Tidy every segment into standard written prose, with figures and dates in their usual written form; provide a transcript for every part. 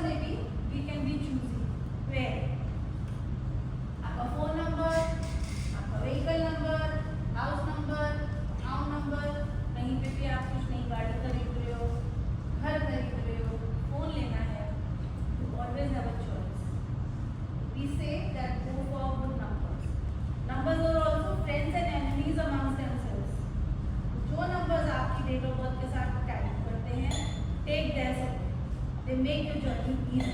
में भी we can be choosing where आपका फोन नंबर, आपका vehicle number, house number, account number, कहीं पे भी आप कुछ नई गाड़ी खरीद रहे हो, घर खरीद रहे हो, फोन लेना है, you always have a choice. We say that go for good numbers. Numbers are also friends and enemies amongst themselves. जो numbers आपकी डेट ऑफ बर्थ के साथ टैली करते हैं, take their support. They make your journey easy.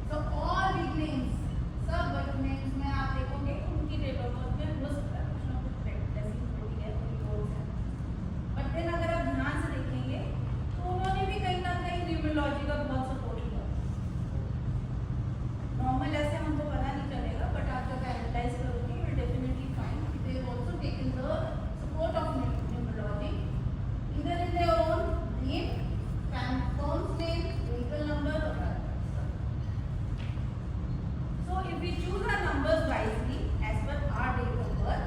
So all big names, सब big names में आप देखोगे उनकी डेट ऑफ बर्थ में हो सकता है कुछ ना कुछ प्रेगनेंसी होती है, कोई रोल्स है. बट देन अगर आप ध्यान से देखेंगे तो उन्होंने भी कहीं ना कहीं न्यूमरोलॉजी का बहुत सपोर्ट किया. नॉर्मल ऐसे हमको पता नहीं चलेगा, बट आप जब एनालाइज करोगे यू विल डेफिनेटली फाइंड कि they have also taken the support of numerology either in their own name, फैमिली's name, vehicle number or other. So if we choose our numbers wisely as per our date of birth,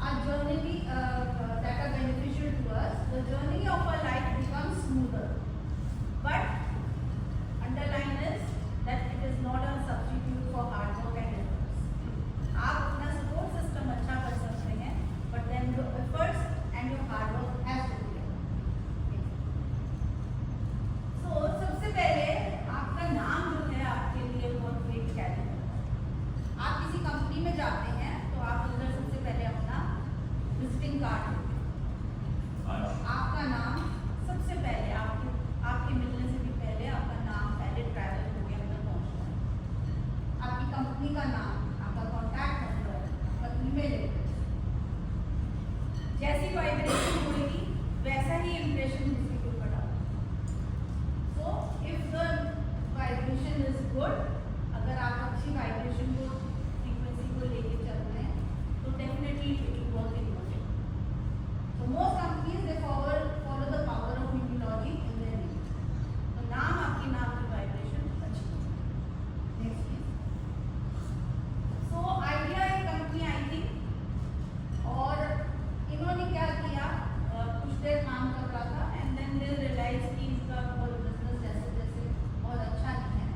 our journey that are beneficial to us, the journey of our life becomes smoother. But underline is that it is not a substitute for hard work and efforts. आप अपना support system अच्छा कर सकते हैं, but then your efforts and your hard work has to be there. So सबसे पहले आपका नाम जो है आपके लिए बहुत वेट कैरी करता है. आप किसी कंपनी में जाते हैं तो आप अंदर सबसे पहले अपना विजिटिंग कार्ड लेते हैं. आपका नाम सबसे पहले आपके मिलने से भी पहले आपका नाम पहले ट्रैवल होके अंदर पहुंचता है. आपकी कंपनी का नाम, आपका कॉन्टैक्ट नंबर, आपका ईमेल एड्रेस, जैसी वाइब्रेशन होगी वैसा ही इंप्रेशन दूसरे के ऊपर डालता है. So if the vibration is good, अगर आप अच्छी वाइब्रेशन को फ्रीक्वेंसी को लेके चल रहे हैं तो definitely it will work in your favour. So most companies they follow the power of numerology in their name. तो नाम आपकी नाम की वाइब्रेशन अच्छी है. Next please. So idea एक कंपनी आई थी और इन्होंने क्या किया, कुछ देर काम कर रहा था एंड देन दे रियलाइज कि इसका बिजनेस जैसे जैसे बहुत अच्छा नहीं है.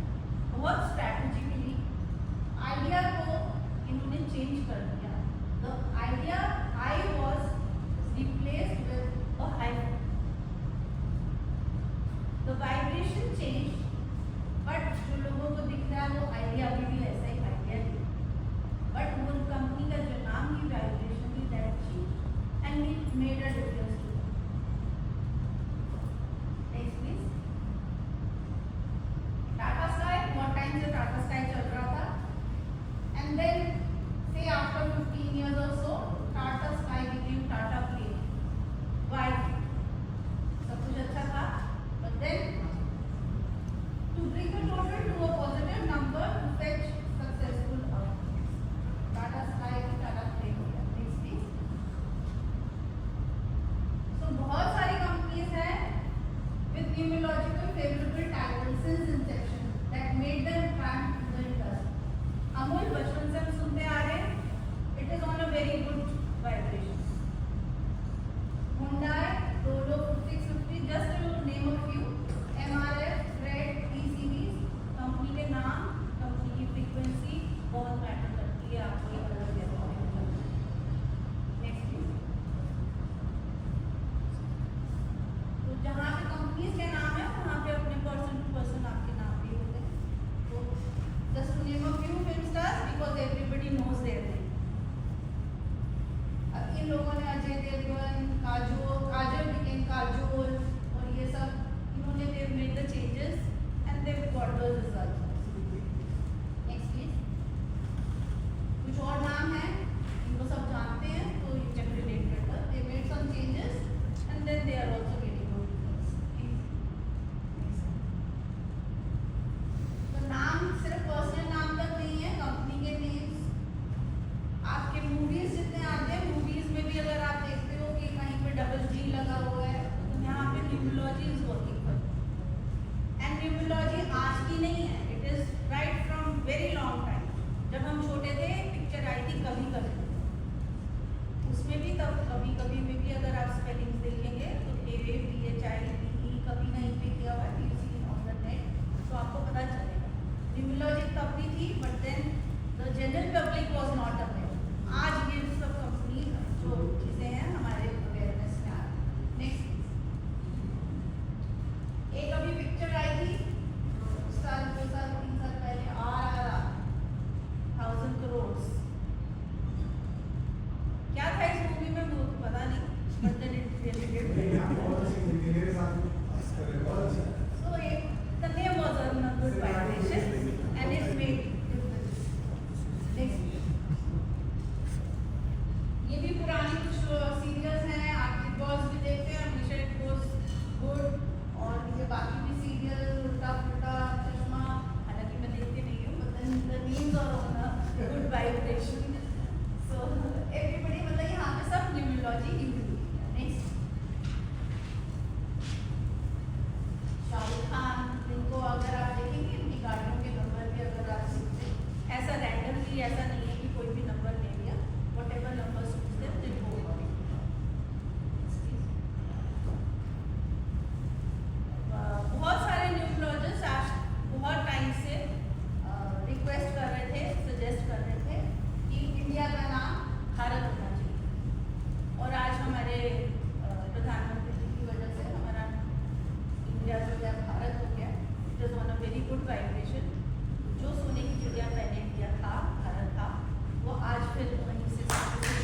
बहुत स्ट्रैटेजिकली आइडिया को इन्होंने चेंज कर दिया. The idea high was replaced with a high. The vibration changed, but जो लोगों को दिख रहा है वो आइडिया अभी भी ऐसा ही आइडिया है, बट वो कंपनी का जो नाम की वाइब्रेशन थी that change and it made a difference to them. Next please. Tata Sky, बहुत टाइम से टाटा स्काई चल रहा था and then say after 15 years or so Tata Sky became Tata Plane. Why? सब कुछ अच्छा था, but then to bring the total to a positive number to fetch successful outcomes, Tata Sky की Tata Plane हो गया. Next please. So बहुत सारी companies हैं with numerological favorable titles since inception that made them brand to the industry. Amul बचपन से हम सुनते आ रहे हैं, it is on a very good vibration. Hyundai, Dolo 650, just to name a few. MRF, Red, TCBs, company के नाम, company की frequency बहुत मैटर करती है आपको एक अलग लेवल पे पहुंचाने में. Next please. तो जहाँ पे कंपनीज के नाम है वहाँ पे अपने पर्सन टू पर्सन आपके नाम भी होते हैं. तो just to name a few film stars because everybody knows their name. अब इन लोगों ने अजय देवगन, काजल became काजोल और ये सब इन्होंने they made the changes and they got the results. Next please. कुछ और नाम हैं इनको सब जानते हैं तो you can relate better. They made some changes and then they are also getting good results. Please. तो नाम सिर्फ पर्सनल नाम तक नहीं है, कंपनी के नेम्स आपके मूवीज जितने आते हैं, मूवीज में भी अगर आप देखते हो कि कहीं पे डबल जी लगा हुआ है तो यहाँ पे numerology is working for. And numerology आज की नहीं है, it is right from very long time. जब हम छोटे थे पिक्चर आई थी कभी कभी, उसमें भी तब कभी कभी में भी अगर आप स्पेलिंग्स देखेंगे तो AVHI कभी कहीं पे किया हुआ है, you see on the net, तो आपको पता चलेगा। न्यूमरोलॉजी तब भी थी, but then the general public was not aware. आज ये सब कंपनी जो चीज़ें हैं हमारे अवेयरनेस में आ रही। नेक्स्ट, एक अभी पिक्चर आई थी साल 2 साल 3 साल पहले, RRR 1000 करोड़। क्या था इस मूवी में मुझे पता नहीं, but then it really did. So the name was on a good vibration and it made difference. Next, ये भी पुरानी कुछ सीरियल्स हैं, आप बिग बॉस भी देखते हैं, हमेशा इट गोज गुड, और ये बाकी भी सीरियल उल्टा पुल्टा चश्मा, हालांकि मैं देखती नहीं हूँ, but then the names are on a good vibration. So everybody, मतलब यहाँ पे सब न्यूमरोलॉजी यूज होती है। नेक्स्ट, शाहरुख खान, इनको अगर आप देखेंगे इनकी गाड़ियों के नंबर भी अगर आप सीखते, ऐसा रैंडमली ऐसा नहीं है कि कोई भी नंबर ले लिया, वट एवर नंबर सूझते हैं वो बहुत सारे न्यूमरोलॉजिस्ट आज बहुत टाइम से रिक्वेस्ट कर रहे थे, सजेस्ट कर रहे थे कि इंडिया का नाम भारत होना चाहिए, और आज हमारे प्रधानमंत्री जी की वजह से हमारा इंडिया जो है भारत हो गया। It is on a very good vibration. जो सोने की चिड़िया पहले इंडिया था, भारत था, वो आज फिर वहीं से भारत बोले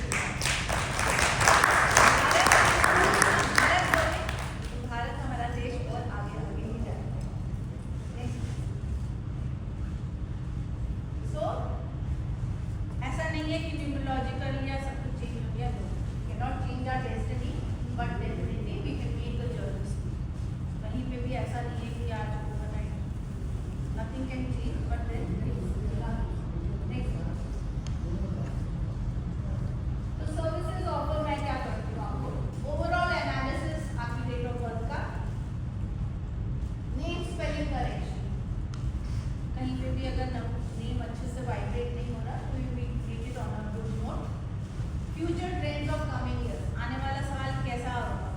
तो भारत हमारा देश और आगे आगे ही जाएगा। सो ऐसा नहीं है कि न्यूमरोलॉजिकल या सब कुछ चेंज हो गया, can not change our destiny, but definitely we can make the journey. कहीं पे भी ऐसा नहीं है कि आज overnight nothing can change, but then next, तो सर्विसेज ऑफर मैं क्या करती हूँ आपको, ओवरऑल एनालिसिस आपकी डेट ऑफ बर्थ का, नेम स्पेलिंग करेक्शन, कहीं पे भी अगर नेम अच्छे से वाइब्रेट नहीं हो रहा तो you make it on a good note. Future trends of coming years, आने वाला साल कैसा होगा,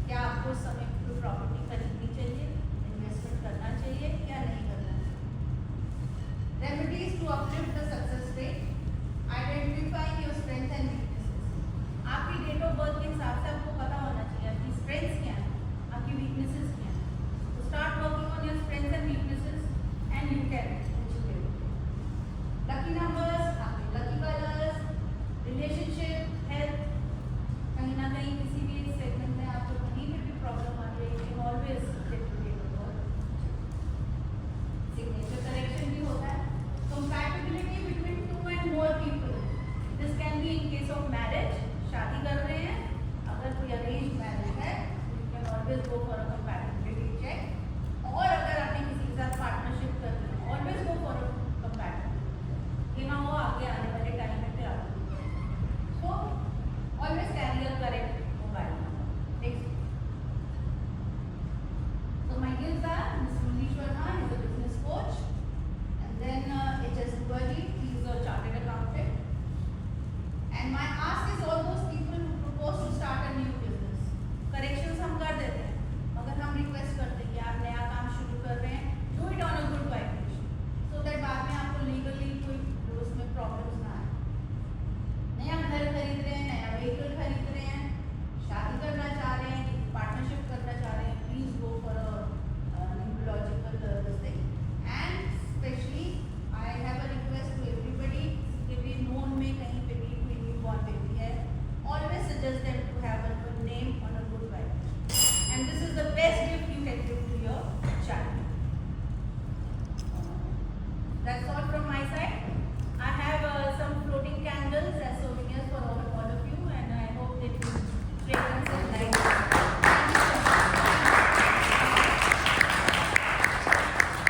क्या आपको उस समय कोई प्रॉपर्टी खरीदनी चाहिए, इन्वेस्टमेंट करना चाहिए या नहीं करना चाहिए। Remedies to uplift the success rate, identifying your strength and